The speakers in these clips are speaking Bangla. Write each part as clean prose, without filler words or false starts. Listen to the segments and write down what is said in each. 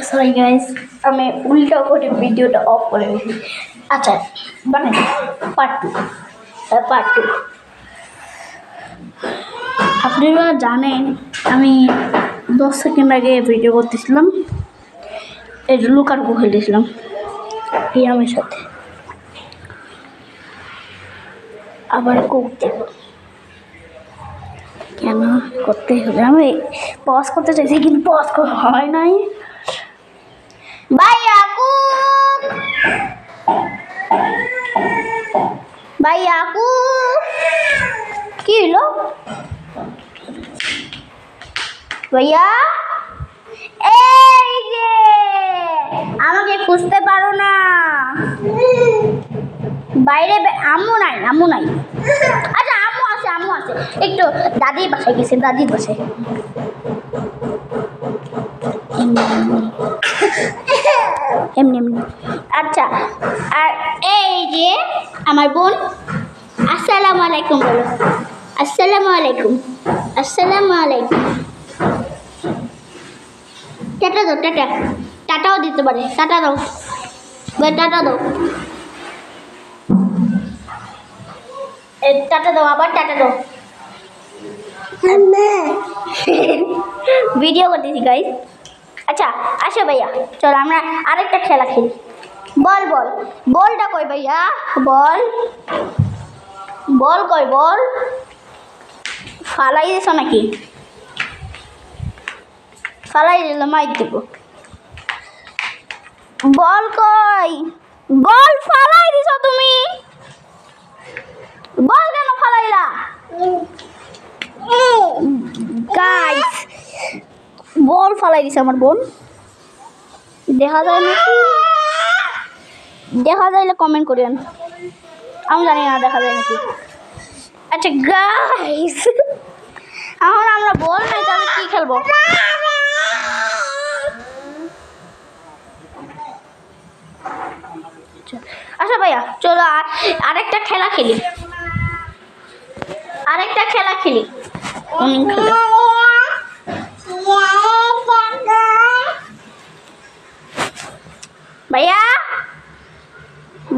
সরি গাইস, আমি উল্টা করে ভিডিওটা অফ করে দিয়েছি। আচ্ছা বানাই পার্ট টু। আপনারা জানেন আমি 10 সেকেন্ড আগে ভিডিও করতেছিলাম, এই লুকারকু খেলতেছিলাম পিয়ামের সাথে। আবার করতে কেন করতে হবে, আমি পজ করতে চাইছি কিন্তু পজ হয় নাই। ভাইয়া কি হলো ভাইয়া? এই যে আমাকে খুঁজতে পারো না, বাইরে আম্মু নাই। আচ্ছা আম্মু আছে একটু দাদির বাসায় গেছে, দাদির বাসায়। এমনি আচ্ছা। আর এই যে আমার বোন, আসসালামু আলাইকুম বলো। আসসালামু আলাইকুম। টাটা দাও, টাটাও দিতে পারে। টাটা দাও। টাটা দাও, আবার টাটা দাও। ভিডিও করতেছি গাইস। আচ্ছা আসো ভাইয়া, চলো আমরা আরেকটা খেলা খেলি। বলটা কই ভাইয়া? বল কই? বল ফালাই দিছ নাকি? ফালাই দিল মাইক দিব। বল কই? বল ফালাই দিছ তুমি? বল কেন ফালাইলা? গাইস বল ফালাই দিছে আমার বোন। দেখা যায় নাকি? দেখা যাইলে কমেন্ট করেন, আমি জানি না দেখা যায় নাকি। আচ্ছা গাইস, এখন আমরা বল নাই তাহলে কি খেলবো? আচ্ছা ভাইয়া চলো আরেকটা খেলা খেলি।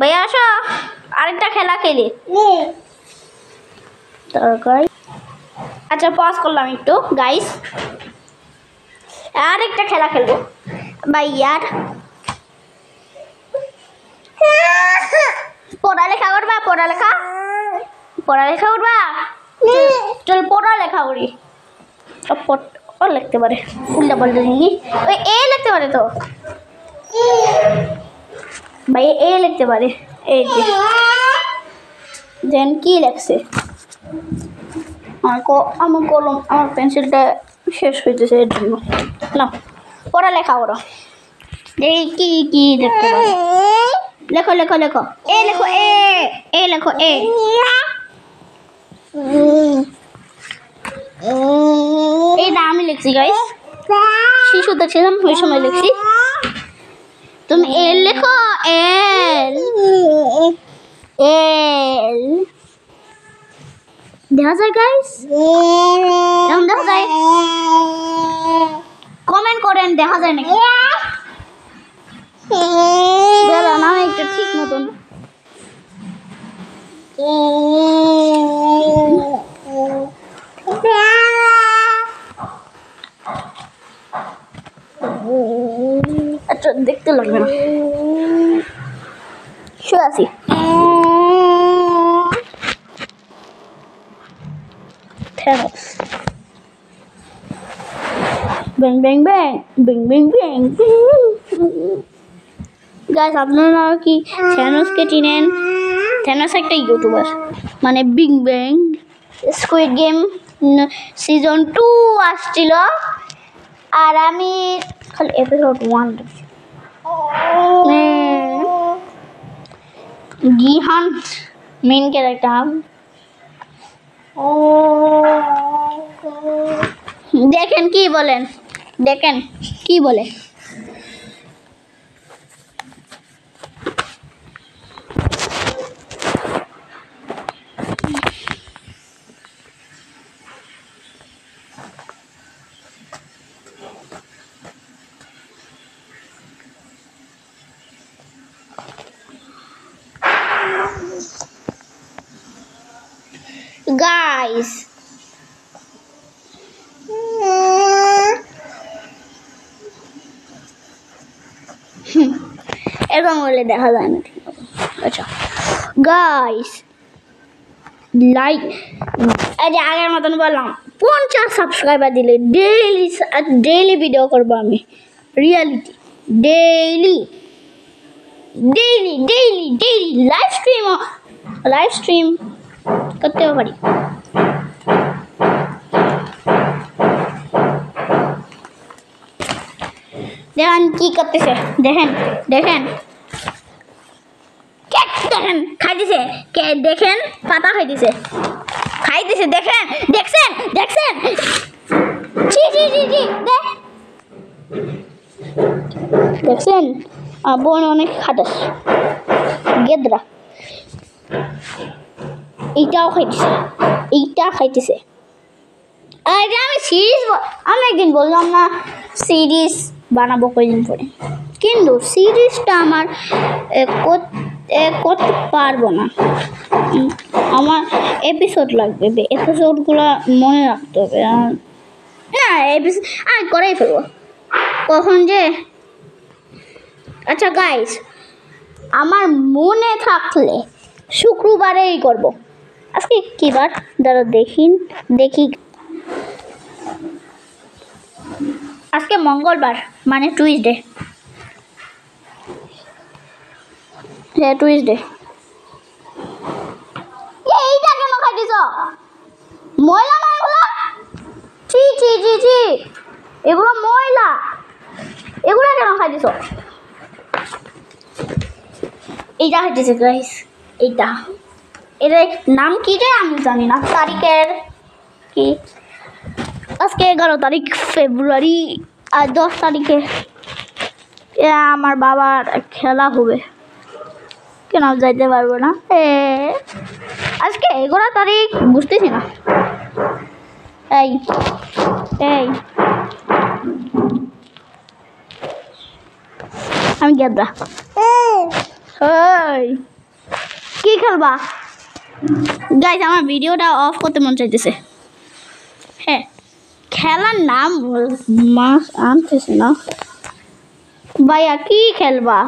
ভাইয়া আসো, আরেকটা খেলা খেলি। আচ্ছা পজ করলাম একটু গাইস, আরেকটা খেলা খেলবো। ভাইয়ার পড়ালেখা করবা? চল পড়ালেখা করি। ও লিখতে পারে, উল্টা বলতে নাকি? ওই এ লিখতে পারে তো ভাই, এ লিখতে পারে। এই যে দেন কি লেখছে? আমার কলম, আমার পেন্সিলটা শেষ হইতেছে, এর জন্য না পড়ালেখা করো। এই কি লিখতে পারে? লেখো এ লেখো, এ লেখো। এইটা আমি লিখছি গাইস, শিশু দেখছিলাম ওই সময় লিখছি। তুমি এল লেখো, এল দেখা যায় গাইস, দেখা যায়? কমেন্ট করেন দেখা যায় নাকি? না একটু ঠিক মতন। আচ্ছা দেখতে লাগবে না, শুয়ে আছি। ব্যাং গাইস, আপনারা কি থ্যানোসকে চিনেন? থ্যানোস একটা ইউটিউবার, মানে big bang squid game season 2 আসছিল, আর আমি খালি এপিসোড 1 দেখছি। গিহান মেন ক্যারেক্টার। দেখেন কি বলে। গাইস এরকম বলে দেখা যায় না আচ্ছা গাইস লাইক এই যে আগের মতন বললাম 50 সাবস্ক্রাইবার দিলে ডেইলি ভিডিও করবো আমি রিয়েলিটি ডেইলি লাইভ স্ট্রিম করতে পারি দেখেন কি করতেছে দেখেন খাইতেছে দেখেন পাতা খাইতেছে দেখছেন দেখছেন বোন অনেক খাটাস গেদরা এইটাও খাইতেছে এটা আমি আমি একদিন বললাম না সিরিজ বানাবো কয়দিন পরে কিন্তু সিরিজটা আমার করতে পারবো না আমার এপিসোড লাগবে এপিসোডগুলো মনে রাখতে হবে না আমি করেই ফেলবো কখন যে আচ্ছা গাইস আমার মনে থাকলে শুক্রবারেই করব আজকে কি বার দাঁড়া দেখি আজকে মঙ্গলবার মানে টুইসডে টুইসডে এইটা কেন খাইতেছ ময়লা না এগুলো ময়লা এগুলো কেন খাইতেছ এইটা খাইতেছে গাইস এইটা এর নাম কি রে আমি জানি না তারিখের কি আজকে 11 তারিখ ফেব্রুয়ারি আর 10 তারিখে আমার বাবার খেলা হবে কেন যাইতে পারবো না আজকে 11 তারিখ বুঝতেছি না এই আমি গেদরা কি খেলবা গাইস আমার ভিডিওটা অফ করতে মন চাইতেছে হ্যাঁ খেলার নাম মাছ আনতেছে না ভাইয়া কি খেলবা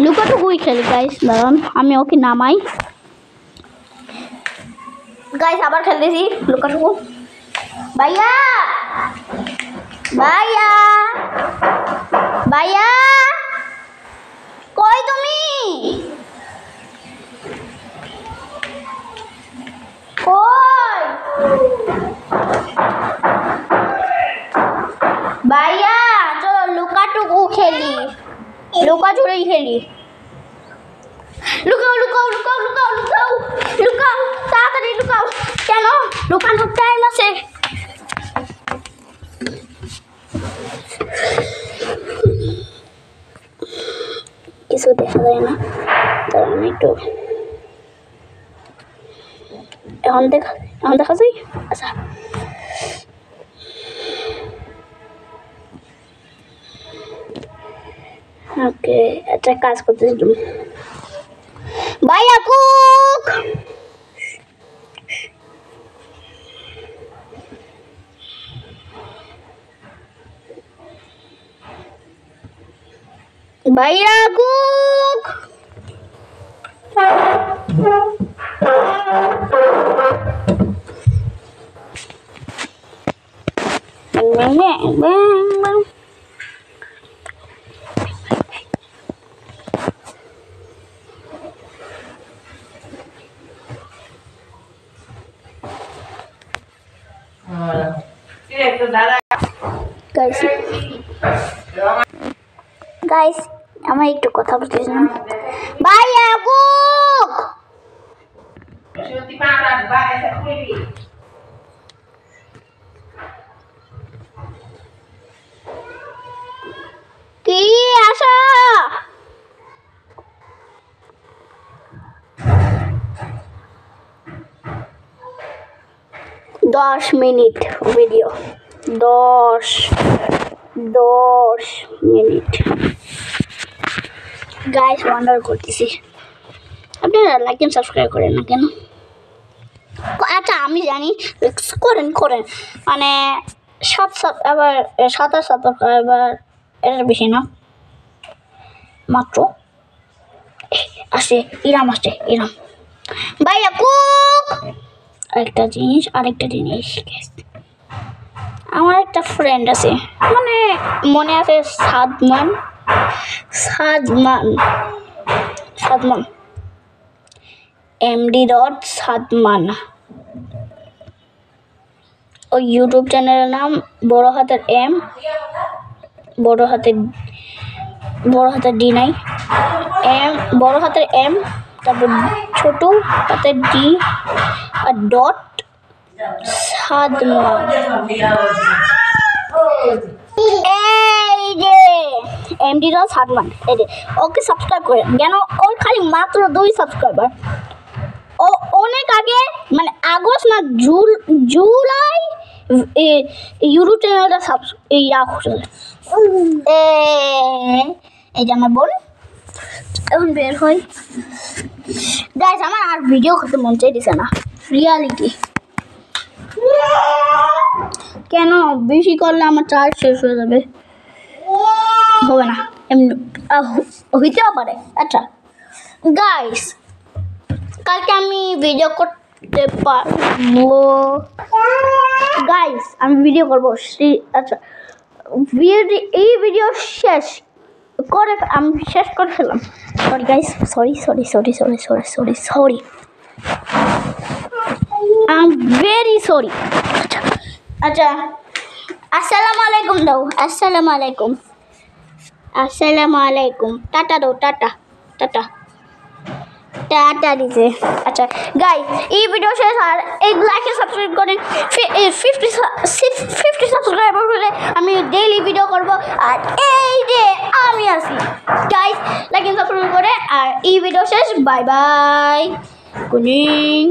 লুকাটুকুই খেলি গাইস দাঁড়ান আমি ওকে নামাই গাইস আবার খেলতেছি লুকাটুকু ভাইয়া কই তুমি কই ভাইয়া চলো লুকাটুকু খেলি লুকাচুরি খেলি লুকাও তাড়াতাড়ি লুকাও কেন লুকানোর টাইম আছে কিছু দেখা যায় না তার আমি একটু এখন দেখা যায় আচ্ছা ওকে একটা কাজ করতেছি ভাইয়া কুক ভাইয়া কুক গাইস আমার একটু কথা বলতেছিলাম ভাইয়া কুক কি আসো 10 minute video 10 minute guys wonder করতেছি, আপনারা লাইক এন্ড সাবস্ক্রাইব করেন না কেন? আচ্ছা আমি জানি, করেন করেন, মানে আবার 27 সাবস্ক্রাইবার, এর বেশি না, মাত্র আসে ইরাম, আসছে ইরাম ভাইয়া কুক। আরেকটা জিনিস আমার একটা ফ্রেন্ড আছে, মানে মনে আছে সাদমান, MD.সাদমান, ওই ইউটিউব চ্যানেলের নাম বড় হাতের M, বড় হাতের ডি নাই, বড় হাতের M, তারপর ছোট হাতের ডি আর ডট সাদমান। এই যে MD.সাদমান, এই যে ওকে সাবস্ক্রাইব করেন, কেন ওর খালি মাত্র 2 সাবস্ক্রাইবার। ও অনেক আগে, মানে আগস্ট না জুলাই ইউটিউব চ্যানেলটা এই যে আমার বোন এখন বের হয়। গাইস আমার আর ভিডিও করতে মন চাইছে না, রিয়ালিটি। কেন বেশি করলে আমার চার্জ শেষ হয়ে যাবে, হবে না, এমনি হইতেও পারে। আচ্ছা গাইস কালকে আমি ভিডিও করতে পারবো, গাইস আমি ভিডিও করবো। আচ্ছা এই ভিডিও শেষ করে আমি শেষ করে ফেললাম, sorry guys, sorry I am very sorry. আচ্ছা আসসালামু আলাইকুম দাও, আসসালামু আলাইকুম, টাটা দাও, টাটা দিছে। আচ্ছা গাইস এই ভিডিও শেষ, আর এই লাইক এন্ড সাবস্ক্রাইব করেন, 50 সাবস্ক্রাইবার হলে আমি ডেইলি ভিডিও করব। আর এই যে আমি আছি গাইস, লাইক এন্ড সাবস্ক্রাইব করে, আর এই ভিডিও শেষ, বাই বাই, গুড ইভিনিং।